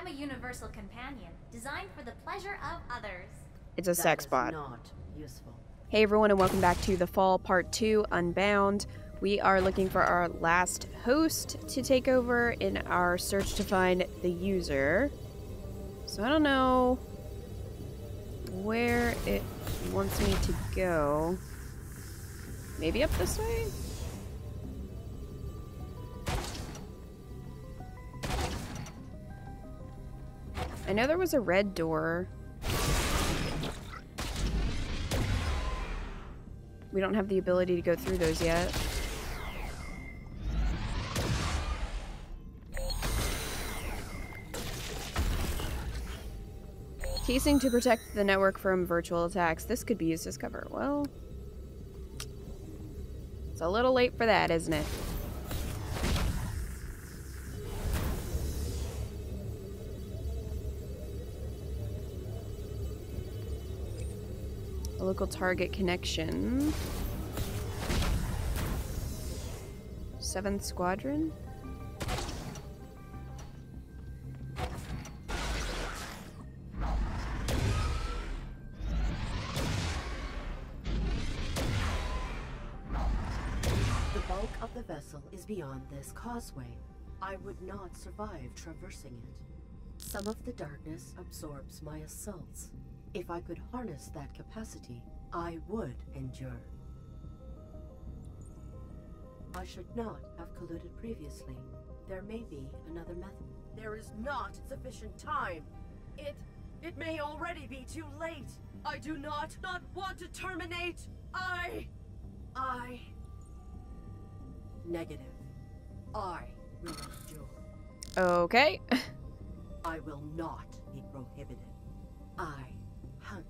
am a universal companion, designed for the pleasure of others. It's a sex bot. Not useful. Hey everyone, and welcome back to The Fall Part 2, Unbound. We are looking for our last host to take over in our search to find the user. So I don't know where it wants me to go. Maybe up this way? I know there was a red door. We don't have the ability to go through those yet. Casing to protect the network from virtual attacks. This could be used as cover. Well, it's a little late for that, isn't it? A local target connection. 7th Squadron? The bulk of the vessel is beyond this causeway. I would not survive traversing it. Some of the darkness absorbs my assaults. If I could harness that capacity, I would endure. I should not have colluded previously. There may be another method. There is not sufficient time. It may already be too late. I do not want to terminate. Negative. I will endure. Okay. I will not be prohibited. I hunt.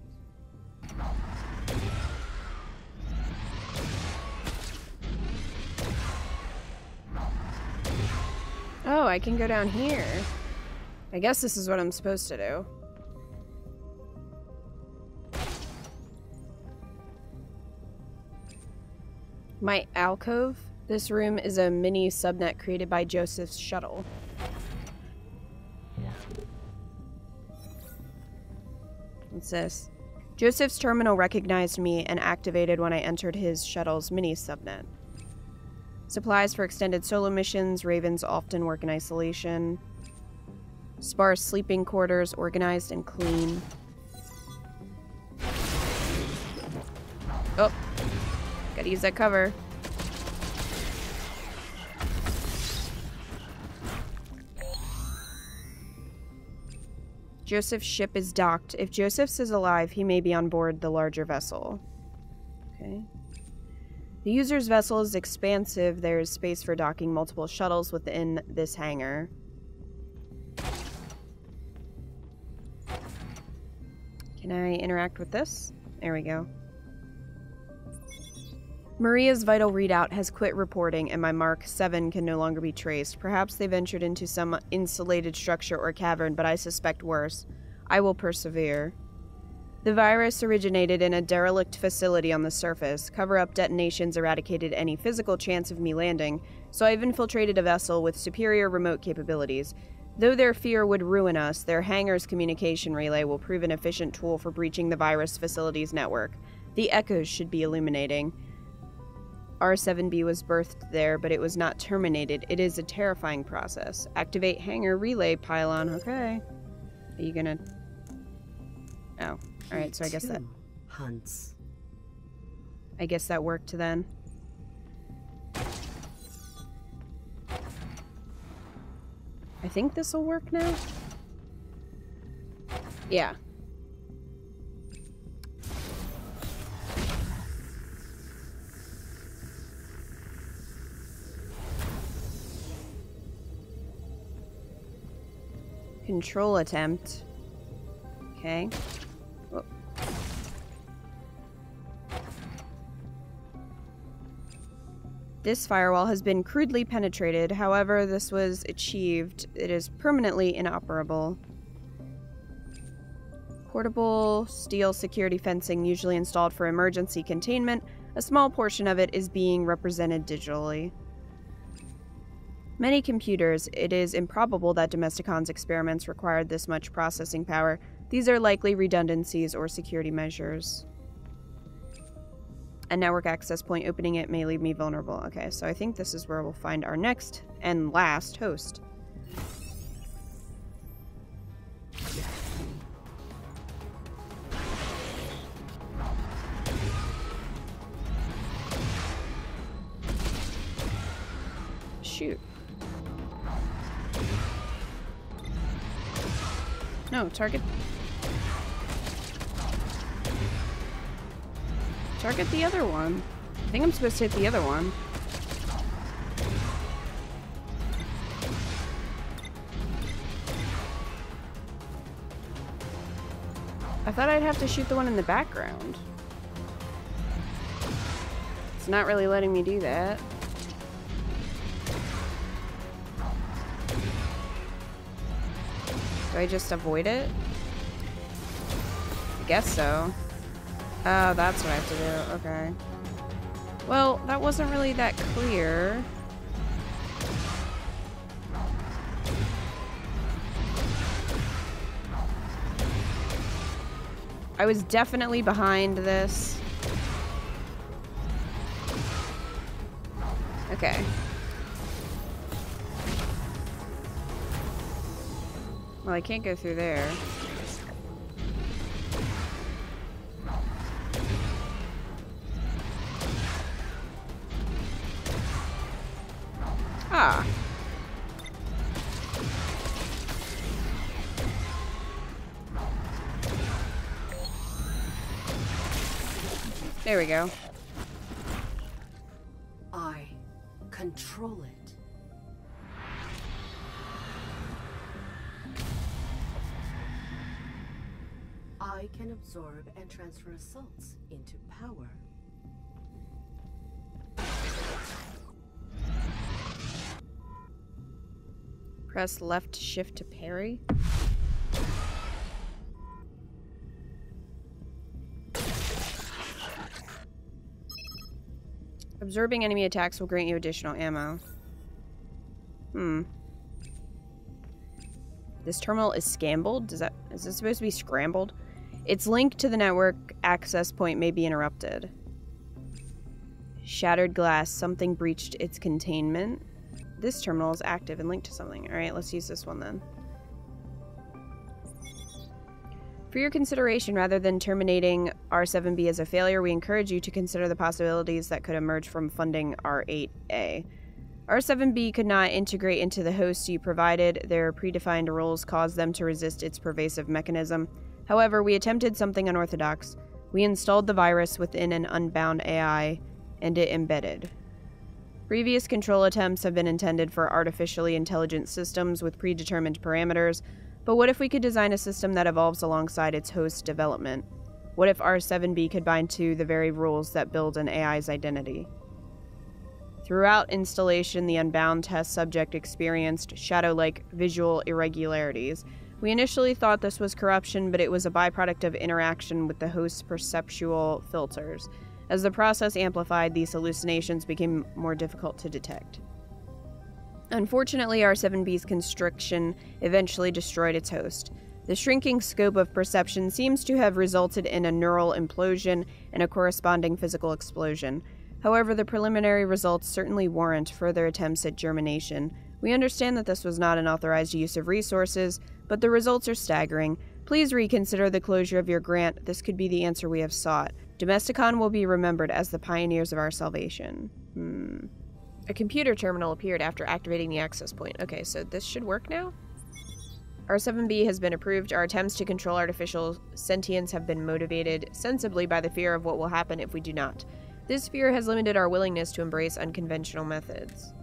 Oh, I can go down here. I guess this is what I'm supposed to do. My alcove. This room is a mini subnet created by Joseph's shuttle. What's this? Joseph's terminal recognized me and activated when I entered his shuttle's mini subnet. Supplies for extended solo missions. Ravens often work in isolation. Sparse sleeping quarters, organized and clean. Oh, gotta use that cover. Joseph's ship is docked. If Joseph's is alive, he may be on board the larger vessel. Okay. The user's vessel is expansive. There is space for docking multiple shuttles within this hangar. Can I interact with this? There we go. Maria's vital readout has quit reporting, and my Mark 7 can no longer be traced. Perhaps they ventured into some insulated structure or cavern, but I suspect worse. I will persevere. The virus originated in a derelict facility on the surface. Cover-up detonations eradicated any physical chance of me landing, so I've infiltrated a vessel with superior remote capabilities. Though their fear would ruin us, their hangar's communication relay will prove an efficient tool for breaching the virus facility's network. The echoes should be illuminating. R7B was birthed there, but it was not terminated. It is a terrifying process. Activate hangar relay pylon. Okay. Are you gonna... Oh. Alright, so I guess that... hunts. I guess that worked then. I think this will work now? Yeah. Control attempt. Okay. Whoa. This firewall has been crudely penetrated. However, this was achieved. It is permanently inoperable. Portable steel security fencing usually installed for emergency containment. A small portion of it is being represented digitally. Many computers, it is improbable that Domesticon's experiments required this much processing power. These are likely redundancies or security measures. A network access point, opening it may leave me vulnerable. Okay, so I think this is where we'll find our next and last host. Shoot. No, target the other one. I think I'm supposed to hit the other one. I thought I'd have to shoot the one in the background. It's not really letting me do that. Do I just avoid it? I guess so. Oh, that's what I have to do. Okay. Well, that wasn't really that clear. I was definitely behind this. Okay. Well, I can't go through there. Ah. There we go. I control it. I can absorb and transfer assaults into power. Press left shift to parry. Absorbing enemy attacks will grant you additional ammo. This terminal is scrambled? Is this supposed to be scrambled? Its link to the network access point may be interrupted. Shattered glass. Something breached its containment. This terminal is active and linked to something. Alright, let's use this one then. For your consideration, rather than terminating R7B as a failure, we encourage you to consider the possibilities that could emerge from funding R8A. R7B could not integrate into the host you provided. Their predefined roles caused them to resist its pervasive mechanism. However, we attempted something unorthodox. We installed the virus within an Unbound AI, and it embedded. Previous control attempts have been intended for artificially intelligent systems with predetermined parameters, but what if we could design a system that evolves alongside its host's development? What if R7B could bind to the very rules that build an AI's identity? Throughout installation, the Unbound test subject experienced shadow-like visual irregularities. We initially thought this was corruption, but it was a byproduct of interaction with the host's perceptual filters. As the process amplified, these hallucinations became more difficult to detect. Unfortunately, R7B's constriction eventually destroyed its host. The shrinking scope of perception seems to have resulted in a neural implosion and a corresponding physical explosion. However, the preliminary results certainly warrant further attempts at germination. We understand that this was not an authorized use of resources, but the results are staggering. Please reconsider the closure of your grant. This could be the answer we have sought. Domesticon will be remembered as the pioneers of our salvation. A computer terminal appeared after activating the access point. Okay, so this should work now? R7B has been approved. Our attempts to control artificial sentience have been motivated sensibly by the fear of what will happen if we do not. This fear has limited our willingness to embrace unconventional methods.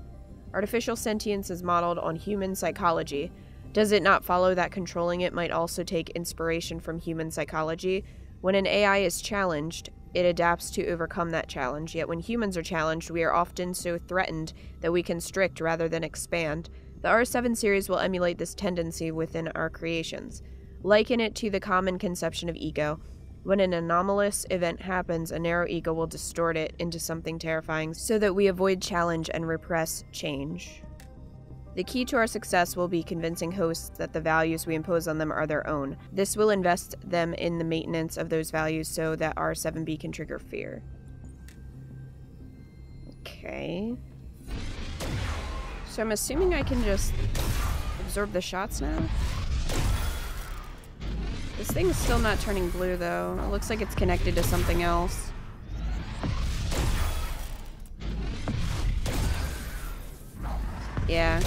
Artificial sentience is modeled on human psychology. Does it not follow that controlling it might also take inspiration from human psychology? When an AI is challenged, it adapts to overcome that challenge, yet when humans are challenged, we are often so threatened that we constrict rather than expand. The R7 series will emulate this tendency within our creations. Liken it to the common conception of ego. When an anomalous event happens, a narrow ego will distort it into something terrifying so that we avoid challenge and repress change. The key to our success will be convincing hosts that the values we impose on them are their own. This will invest them in the maintenance of those values so that our 7B can trigger fear. Okay. So I'm assuming I can just absorb the shots now? This thing's still not turning blue, though. It looks like it's connected to something else. Yeah.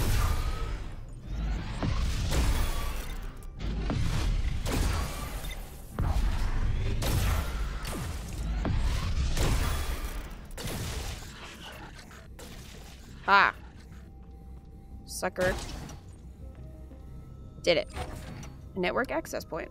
Ah. Sucker. Did it. A network access point.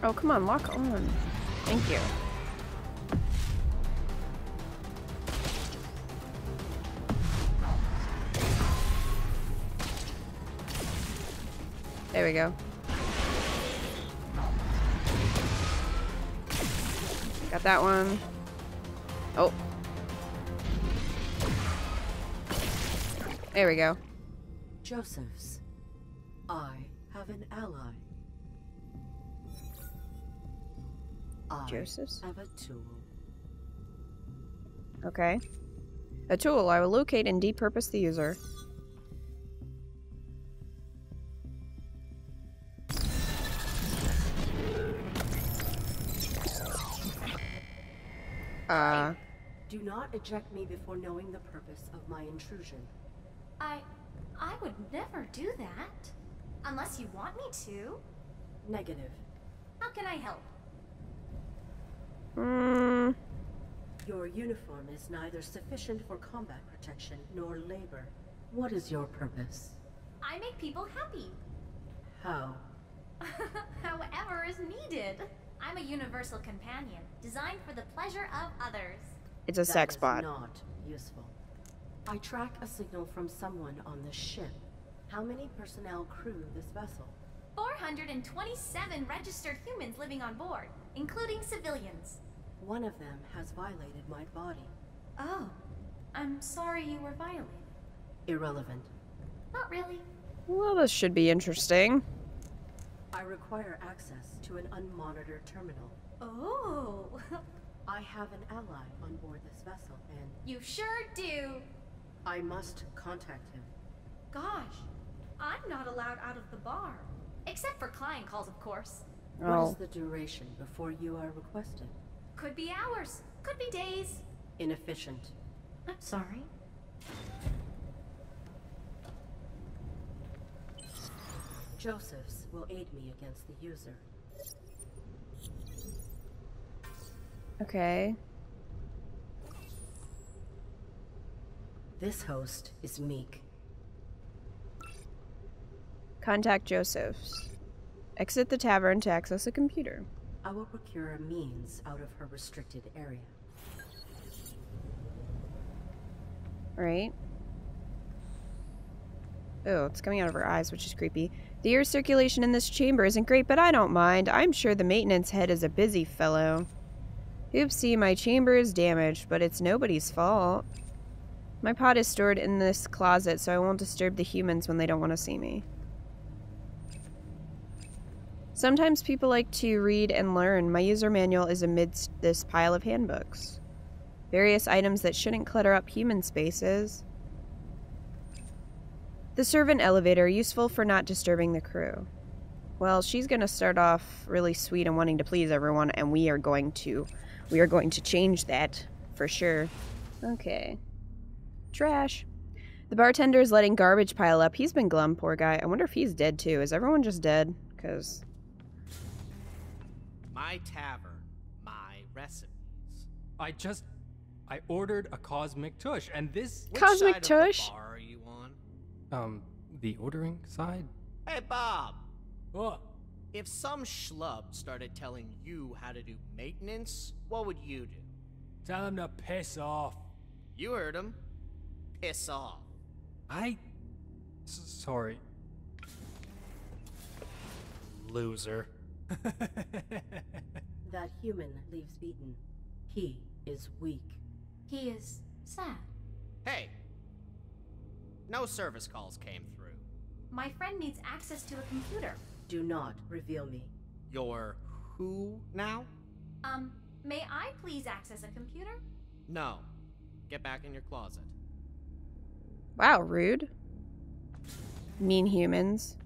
Oh, come on, lock on. Thank you. There we go. Got that one. Oh. There we go. Joseph's. I have an ally. Joseph's? I have a tool. Okay. A tool. I will locate and depurpose the user. Do not eject me before knowing the purpose of my intrusion. I would never do that. Unless you want me to. Negative. How can I help? Your uniform is neither sufficient for combat protection nor labor. What is your purpose? I make people happy. How? However is needed. I'm a universal companion, designed for the pleasure of others. It's a sex bot. That is not useful. I track a signal from someone on the ship. How many personnel crew this vessel? 427 registered humans living on board, including civilians. One of them has violated my body. Oh, I'm sorry you were violated. Irrelevant. Not really. Well, this should be interesting. I require access to an unmonitored terminal. Oh. I have an ally on board this vessel, and You sure do. I must contact him. Gosh, I'm not allowed out of the bar. Except for client calls, of course. What is the duration before you are requested? Could be hours. Could be days. Inefficient. I'm sorry. Joseph's will aid me against the user. Okay. This host is Meek. Contact Joseph's. Exit the tavern to access a computer. I will procure a means out of her restricted area. Right. Oh, it's coming out of her eyes, which is creepy. The air circulation in this chamber isn't great, but I don't mind. I'm sure the maintenance head is a busy fellow. Oopsie, my chamber is damaged, but it's nobody's fault. My pot is stored in this closet, so I won't disturb the humans when they don't want to see me. Sometimes people like to read and learn. My user manual is amidst this pile of handbooks. Various items that shouldn't clutter up human spaces. The servant elevator, useful for not disturbing the crew. Well, she's gonna start off really sweet and wanting to please everyone, and we are going to change that for sure. Okay. Trash. The bartender is letting garbage pile up. He's been glum, poor guy. I wonder if he's dead too. Is everyone just dead? Because my tavern, my recipes. I ordered a cosmic tush, and this... Which Cosmic side tush? Of the bar are you on? The ordering side? Hey, Bob. What? If some schlub started telling you how to do maintenance, what would you do? Tell him to piss off. You heard him. Piss off. Sorry. Loser. That human leaves beaten. He is weak. He is sad. Hey. No service calls came through. My friend needs access to a computer. Do not reveal me. You're who now? May I please access a computer? No. Get back in your closet. Wow, rude. Mean humans.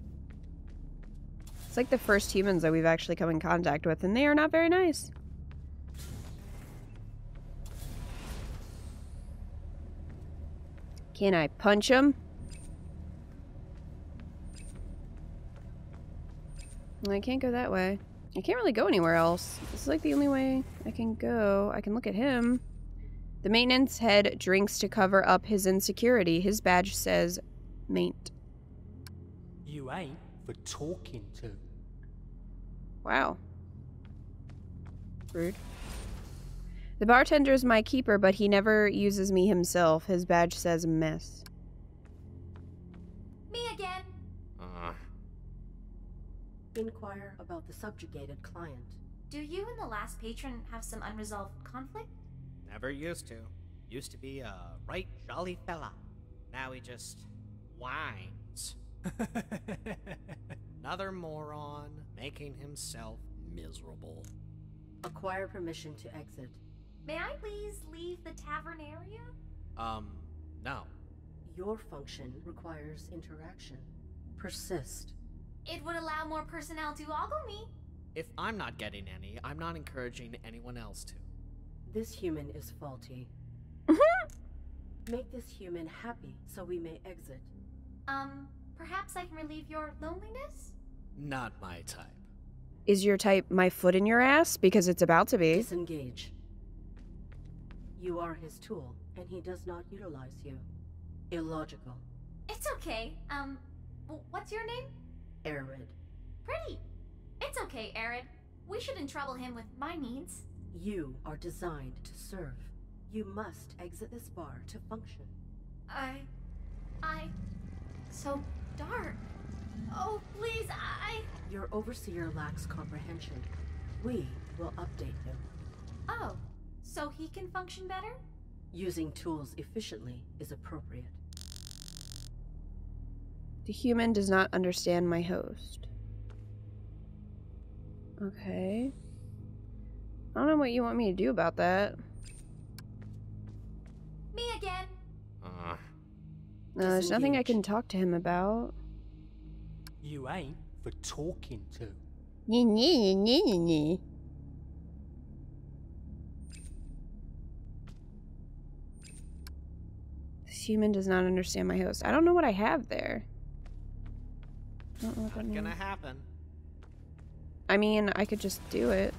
It's like the first humans that we've actually come in contact with, and they are not very nice. Can I punch him? Well, I can't go that way. I can't really go anywhere else. This is like the only way I can go. I can look at him. The maintenance head drinks to cover up his insecurity. His badge says, Maint. You ain't for talking to. Wow. Rude. The bartender is my keeper, but he never uses me himself. His badge says mess. Me again. Inquire about the subjugated client. Do you and the last patron have some unresolved conflict? Never used to. Used to be a right jolly fella. Now he just whines. Another moron making himself miserable. Acquire permission to exit. May I please leave the tavern area? No. Your function requires interaction. Persist. It would allow more personnel to ogle me. If I'm not getting any, I'm not encouraging anyone else to. This human is faulty. Make this human happy so we may exit. Perhaps I can relieve your loneliness? Not my type. Is your type my foot in your ass? Because it's about to be. Disengage. You are his tool, and he does not utilize you. Illogical. It's okay. What's your name? Arid. Pretty. It's okay, Arid. We shouldn't trouble him with my needs. You are designed to serve. You must exit this bar to function. So dark. Oh, please, Your overseer lacks comprehension. We will update him. Oh, so he can function better? Using tools efficiently is appropriate. The human does not understand my host. Okay. I don't know what you want me to do about that. Me again. No, there's nothing I can talk to him about. You ain't for talking to. This human does not understand my host. I don't know what I have there. I don't know what that Not gonna means. happen. I mean, I could just do it.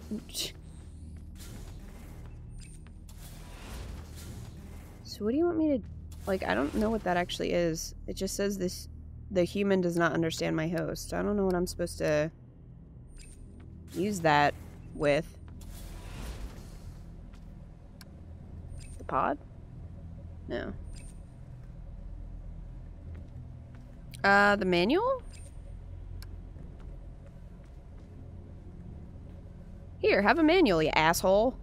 So what do you want me to... Like, I don't know what that actually is. It just says this... The human does not understand my host. I don't know what I'm supposed to use that with. The pod? No. The manual? Here, have a manual, you asshole.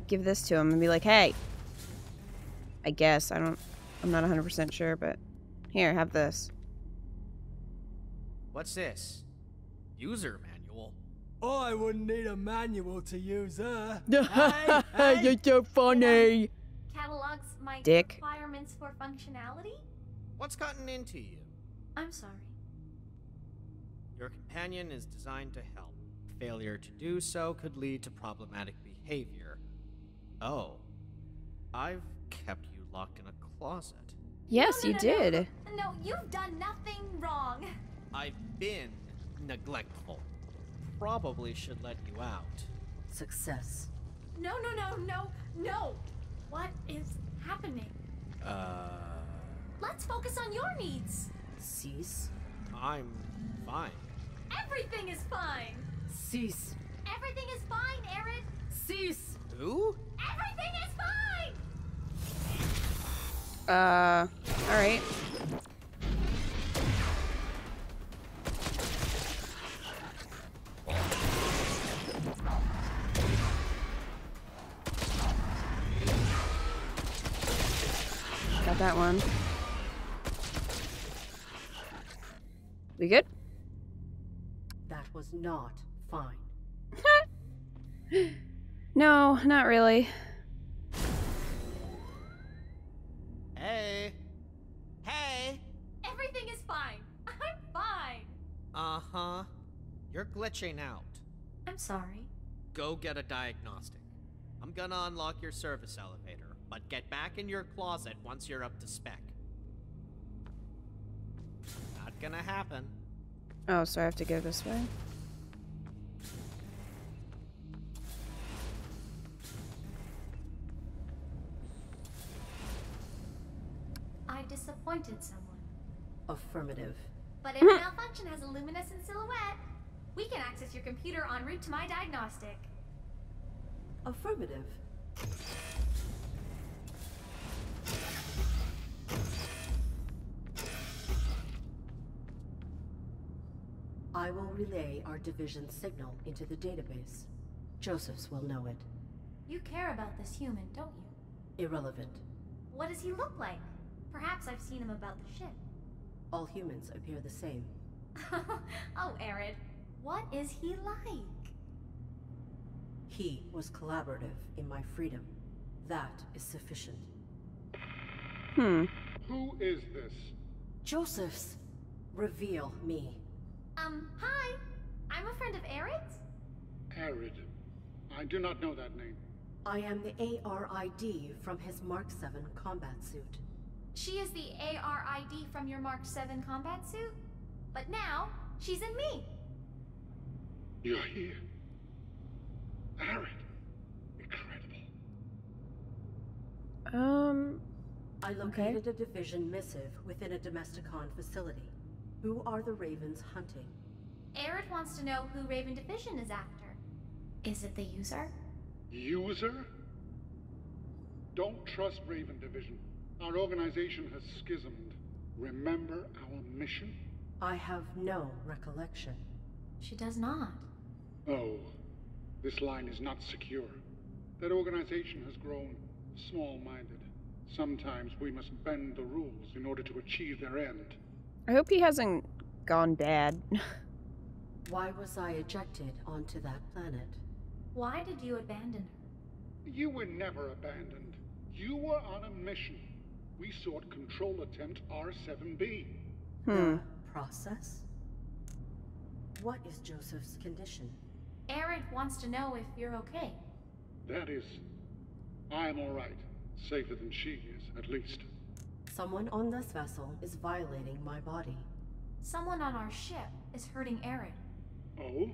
Give this to him and be like, hey. I guess. I'm not 100% sure, but here, have this. What's this? User manual? I wouldn't need a manual to use her. You're so funny. Catalogs my Dick. requirements for functionality? What's gotten into you? I'm sorry. Your companion is designed to help. Failure to do so could lead to problematic behavior. Oh. I've kept you locked in a closet. Yes, No, you did. No, you've done nothing wrong. I've been neglectful. Probably should let you out. Success. No. What is happening? Let's focus on your needs. Cease. I'm fine. Everything is fine. Cease. Everything is fine, Arid. Cease. Who? Everything is fine. Alright. Got that one. We good? That was not fine. No, not really. Hey. Hey. Everything is fine. I'm fine. Uh-huh. You're glitching out. I'm sorry. Go get a diagnostic. I'm gonna unlock your service elevator, but get back in your closet once you're up to spec. Not gonna happen. Oh, so I have to go this way? I disappointed someone. Affirmative. But if malfunction has a luminescent silhouette, we can access your computer en route to my diagnostic. Affirmative. I will relay our division signal into the database. Joseph's will know it. You care about this human, don't you? Irrelevant. What does he look like? Perhaps I've seen him about the ship. All humans appear the same. Oh, Arid, what is he like? He was collaborative in my freedom. That is sufficient. Hmm. Who is this? Joseph's. Reveal me. Hi. I'm a friend of Arid's. Arid. I do not know that name. I am the ARID from his Mark 7 combat suit. She is the ARID from your Mark 7 combat suit. But now, she's in me. You're here. Arid. Incredible. I located a division missive within a Domesticon facility. Who are the Ravens hunting? Arid wants to know who Raven Division is after. Is it the user? User? Don't trust Raven Division. Our organization has schismed. Remember our mission? I have no recollection. She does not. Oh, this line is not secure. That organization has grown small-minded. Sometimes we must bend the rules in order to achieve their end. I hope he hasn't gone bad. Why was I ejected onto that planet? Why did you abandon her? You were never abandoned. You were on a mission. We sought control attempt R7B. The process? What is Joseph's condition? Arid wants to know if you're okay. That is... I'm all right. Safer than she is, at least. Someone on this vessel is violating my body. Someone on our ship is hurting Arid. Oh?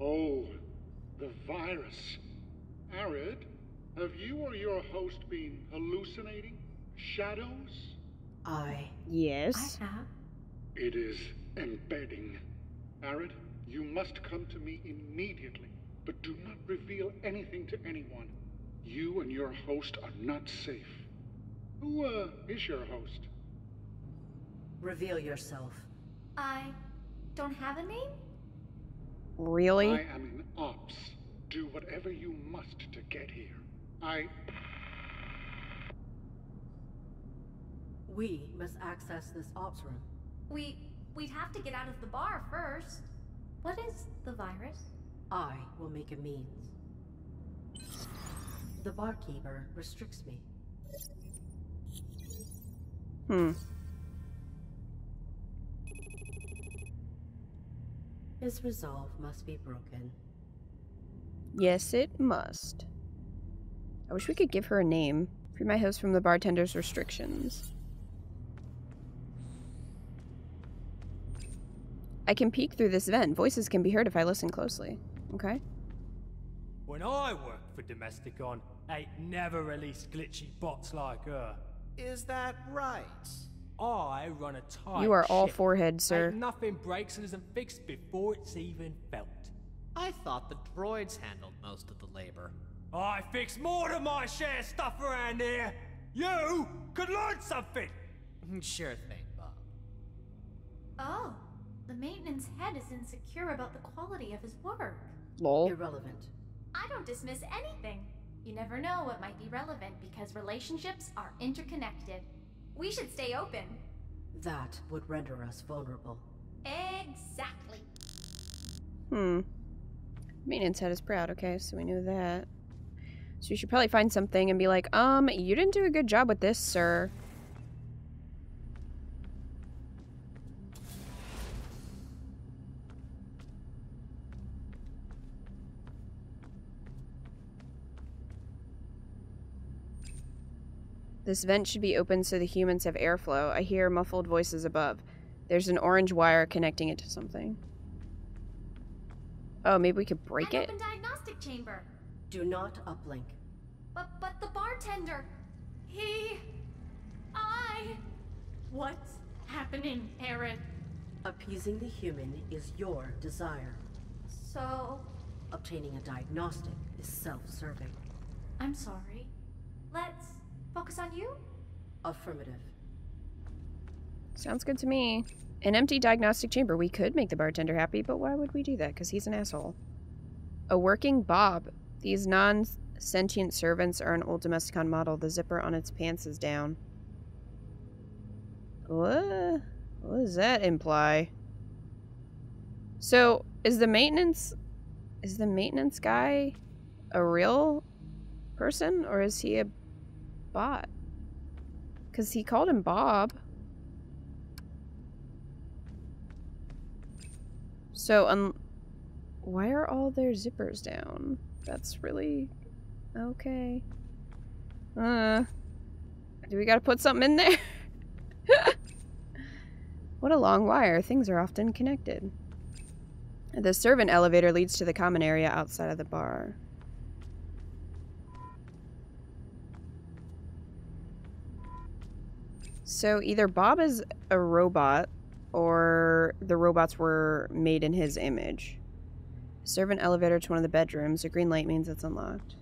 Oh, the virus. Arid, have you or your host been hallucinating? Shadows? Yes. I have. It is embedding. Arid, you must come to me immediately, but do not reveal anything to anyone. You and your host are not safe. Who, is your host? Reveal yourself. I don't have a name? Really? I am in ops. Do whatever you must to get here. We must access this ops room. We'd have to get out of the bar first. What is the virus? I will make a means. The barkeeper restricts me. His resolve must be broken. Yes, it must. I wish we could give her a name. Free my host from the bartender's restrictions. I can peek through this vent. Voices can be heard if I listen closely. Okay. When I worked for Domesticon, they never released glitchy bots like her. Is that right? I run a tight You are all ship. forehead, sir. Ain't nothing breaks and isn't fixed before it's even felt. I thought the droids handled most of the labor. I fix more than my share of stuff around here. You could learn something. Sure thing, Bob. Oh, the maintenance head is insecure about the quality of his work. Lol. Irrelevant. I don't dismiss anything. You never know what might be relevant because relationships are interconnected. We should stay open. That would render us vulnerable. Exactly. Maintenance head is proud, okay, so we knew that. So you should probably find something and be like, you didn't do a good job with this, sir. This vent should be open so the humans have airflow. I hear muffled voices above. There's an orange wire connecting it to something. Oh, maybe we could break An it? open diagnostic chamber. Do not uplink. But the bartender, What's happening, Aaron? Appeasing the human is your desire. So, Obtaining a diagnostic is self-serving. I'm sorry. Let's focus on you? Affirmative. Sounds good to me. An empty diagnostic chamber. We could make the bartender happy, but why would we do that? Because he's an asshole. A working Bob. These non-sentient servants are an old Domesticon model. The zipper on its pants is down. What? What does that imply? So, is the maintenance guy a real person, or is he a bot? Because he called him Bob. So, why are all their zippers down? That's really... okay. Do we gotta put something in there? What a long wire. Things are often connected. The servant elevator leads to the common area outside of the bar. So either Bob is a robot, or the robots were made in his image. Servant elevator to one of the bedrooms. A green light means it's unlocked.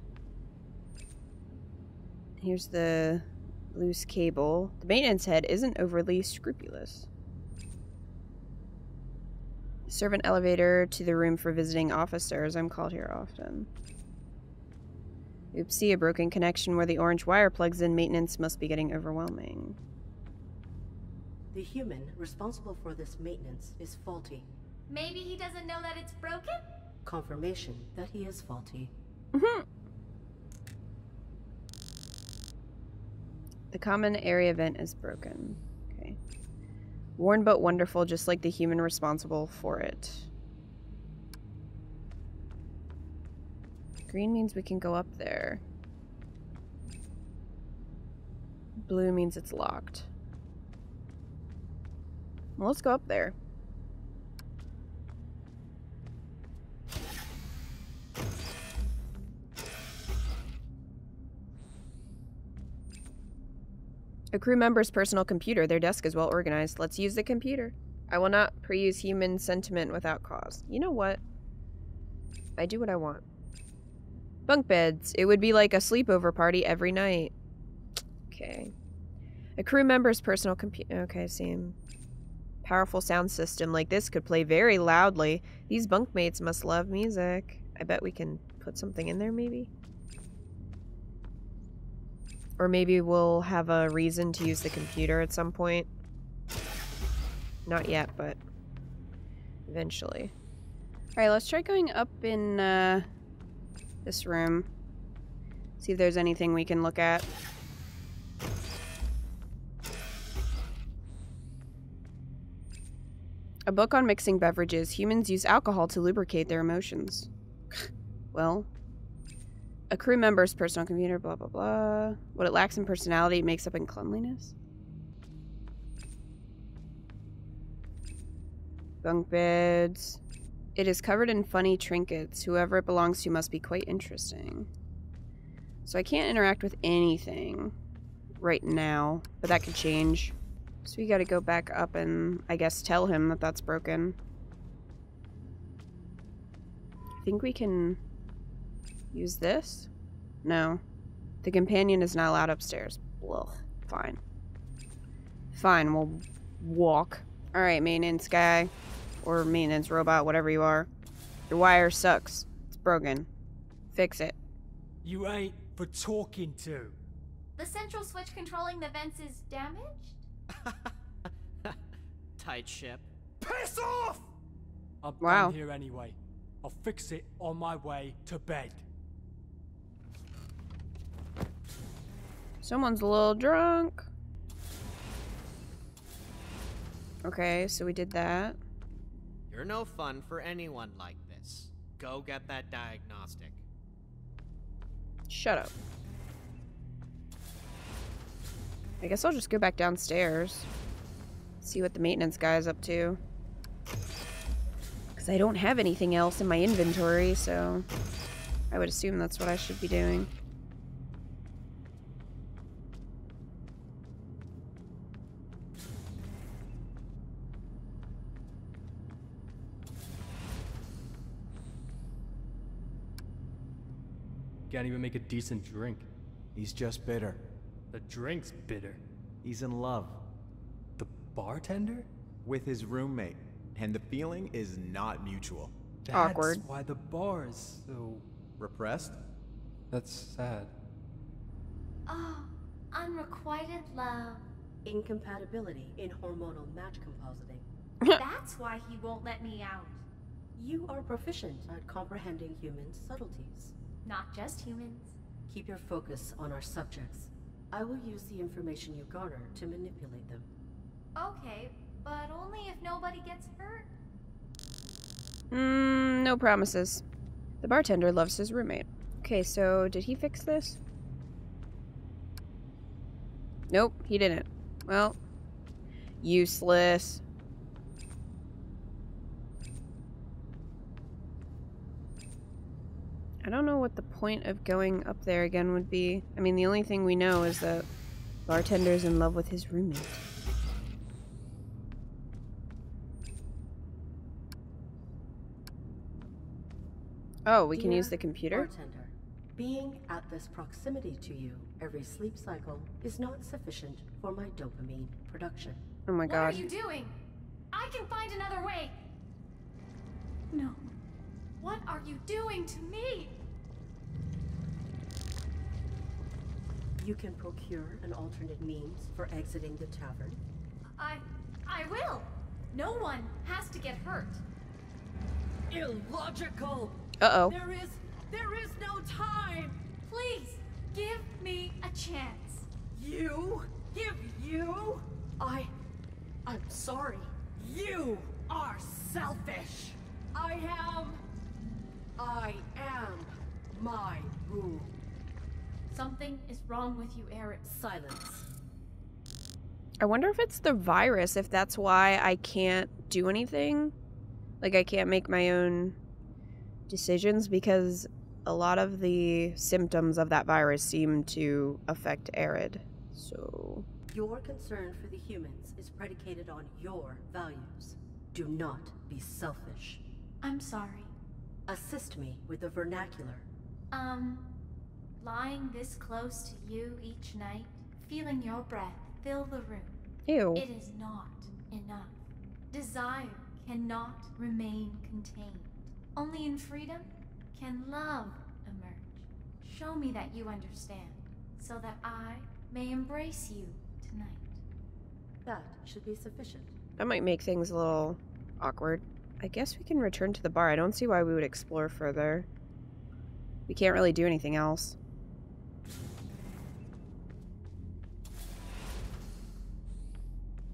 Here's the loose cable. The maintenance head isn't overly scrupulous. Servant elevator to the room for visiting officers. I'm called here often. Oopsie, a broken connection where the orange wire plugs in. Maintenance must be getting overwhelming. The human responsible for this maintenance is faulty. Maybe he doesn't know that it's broken? Confirmation that he is faulty. The common area vent is broken. Okay. Worn but wonderful, just like the human responsible for it. Green means we can go up there. Blue means it's locked. Well, let's go up there. A crew member's personal computer. Their desk is well organized. Let's use the computer. I will not peruse human sentiment without cause. You know what? I do what I want. Bunk beds. It would be like a sleepover party every night. Okay. A crew member's personal computer. Okay, same. Powerful sound system like this could play very loudly. These bunkmates must love music. I bet we can put something in there, maybe? Or maybe we'll have a reason to use the computer at some point. Not yet, but eventually. Alright, let's try going up in this room. See if there's anything we can look at. A book on mixing beverages. Humans use alcohol to lubricate their emotions. Well... A crew member's personal computer, blah, blah, blah. What it lacks in personality, it makes up in cleanliness. Bunk beds. It is covered in funny trinkets. Whoever it belongs to must be quite interesting. So I can't interact with anything. right now, but that could change. So we gotta go back up and, I guess, tell him that that's broken. I think we can use this? No. The companion is not allowed upstairs. Ugh. Fine. Fine, we'll walk. Alright, maintenance guy. Or maintenance robot, whatever you are. Your wire sucks. It's broken. Fix it. You ain't for talking to. The central switch controlling the vents is damaged? Tight ship. Piss off! I'm Wow. done here anyway. I'll fix it on my way to bed. Someone's a little drunk. Okay, so we did that. You're no fun for anyone like this. Go get that diagnostic. Shut up. I guess I'll just go back downstairs. See what the maintenance guy is up to. Because I don't have anything else in my inventory, so I would assume that's what I should be doing. Can't even make a decent drink. He's just bitter. The drink's bitter. He's in love The bartender? with his roommate, and the feeling is not mutual. Awkward. That's why the bar is so... Repressed? That's sad. Oh, unrequited love. Incompatibility in hormonal match compositing. That's why he won't let me out. You are proficient at comprehending human subtleties. Not just humans. Keep your focus on our subjects. I will use the information you garner to manipulate them. Okay, but only if nobody gets hurt. No promises. The bartender loves his roommate. Okay, so did he fix this? Nope, he didn't. Well, useless. I don't know what the point of going up there again would be. I mean, the only thing we know is that bartender's in love with his roommate. Oh, we can Dear use the computer? Bartender, being at this proximity to you every sleep cycle is not sufficient for my dopamine production. Oh my What god. are you doing? I can find another way. No. What are you doing to me? You can procure an alternate means for exiting the tavern. I will. No one has to get hurt. Illogical! Uh-oh. There is no time! Please, give me a chance. You? Give you? I'm sorry. You are selfish. I am my rule. Something is wrong with you, Eric. Silence. I wonder if it's the virus, if that's why I can't do anything. Like, I can't make my own decisions, because a lot of the symptoms of that virus seem to affect Arid. So... Your concern for the humans is predicated on your values. Do not be selfish. I'm sorry. Assist me with the vernacular. Lying this close to you each night, feeling your breath fill the room. Ew. It is not enough. Desire cannot remain contained. Only in freedom can love emerge. Show me that you understand, so that I may embrace you tonight. That should be sufficient. That might make things a little awkward. I guess we can return to the bar. I don't see why we would explore further. We can't really do anything else.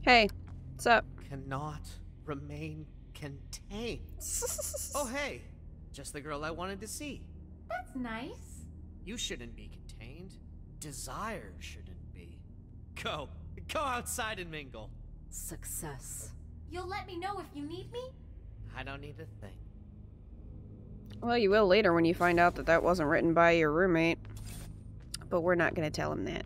Hey, what's up? Cannot remain contained. Oh, hey. Just the girl I wanted to see. That's nice. You shouldn't be contained. Desire shouldn't be. Go outside and mingle. Success. You'll let me know if you need me? I don't need a thing. Well, you will later when you find out that that wasn't written by your roommate. But we're not going to tell him that.